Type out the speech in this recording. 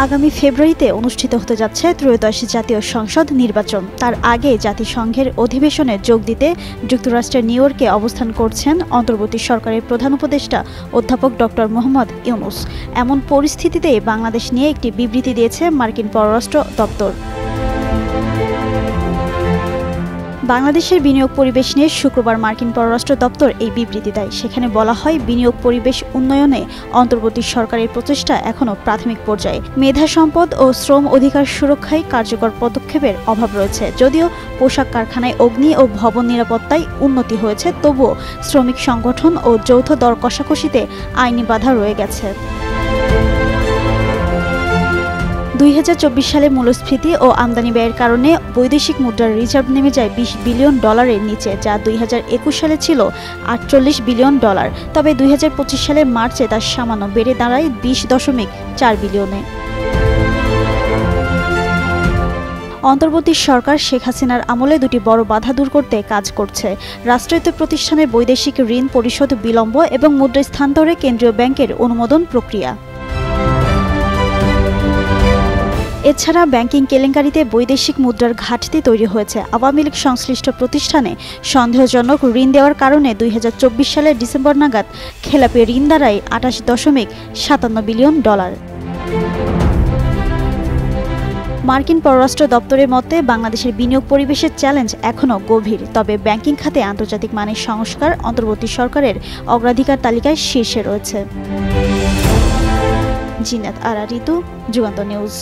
আগামী ফেব্রুয়ারিতে অনুষ্ঠিত হতে যাচ্ছে ত্রয়োদশ জাতীয় সংসদ নির্বাচন। তার আগে জাতিসংঘের অধিবেশনে যোগ দিতে যুক্তরাষ্ট্রের নিউ ইয়র্কে অবস্থান করছেন অন্তর্বর্তী সরকারের প্রধান উপদেষ্টা অধ্যাপক ডক্টর মোহাম্মদ ইউনূস। এমন পরিস্থিতিতে বাংলাদেশ নিয়ে একটি বিবৃতি দিয়েছে মার্কিন পররাষ্ট্র দপ্তর। বাংলাদেশের বিনিয়োগ পরিবেশ নিয়ে শুক্রবার মার্কিন পররাষ্ট্র দপ্তর এই বিবৃতি দেয়। সেখানে বলা হয়, বিনিয়োগ পরিবেশ উন্নয়নে অন্তর্বর্তী সরকারের প্রচেষ্টা এখনও প্রাথমিক পর্যায়ে। মেধা সম্পদ ও শ্রম অধিকার সুরক্ষায় কার্যকর পদক্ষেপের অভাব রয়েছে। যদিও পোশাক কারখানায় অগ্নি ও ভবন নিরাপত্তায় উন্নতি হয়েছে, তবুও শ্রমিক সংগঠন ও যৌথ দর কষাকষিতে আইনি বাধা রয়ে গেছে। 2024 সালে মূল্যস্ফীতি ও আমদানি ব্যয়ের কারণে বৈদেশিক মুদ্রার রিজার্ভ নেমে যায় $20 বিলিয়ন নিচে, যা 2021 সালে ছিল $48 বিলিয়ন। তবে 2025 সালের মার্চে তা সামান্য বেড়ে দাঁড়ায় $20.4 বিলিয়নে। অন্তর্বর্তী সরকার শেখ হাসিনার আমলে দুটি বড় বাধা দূর করতে কাজ করছে। রাষ্ট্রায়ত্ত প্রতিষ্ঠানের বৈদেশিক ঋণ পরিশোধ বিলম্ব এবং মুদ্রা স্থানান্তরে কেন্দ্রীয় ব্যাংকের অনুমোদন প্রক্রিয়া। এছাড়া ব্যাংকিং কেলেঙ্কারিতে বৈদেশিক মুদ্রার ঘাটতি তৈরি হয়েছে। আওয়ামী লীগ সংশ্লিষ্ট প্রতিষ্ঠানে সন্দেহজনক ঋণ দেওয়ার কারণে 2024 সালের ডিসেম্বর নাগাদ খেলাপি ঋণ দাঁড়ায় $28.57 বিলিয়ন। মার্কিন পররাষ্ট্র দপ্তরের মতে, বাংলাদেশের বিনিয়োগ পরিবেশের চ্যালেঞ্জ এখনও গভীর। তবে ব্যাংকিং খাতে আন্তর্জাতিক মানের সংস্কার অন্তর্বর্তী সরকারের অগ্রাধিকার তালিকায় শীর্ষে রয়েছে। জিনাত আরা ঋতু, যুগান্তর নিউজ।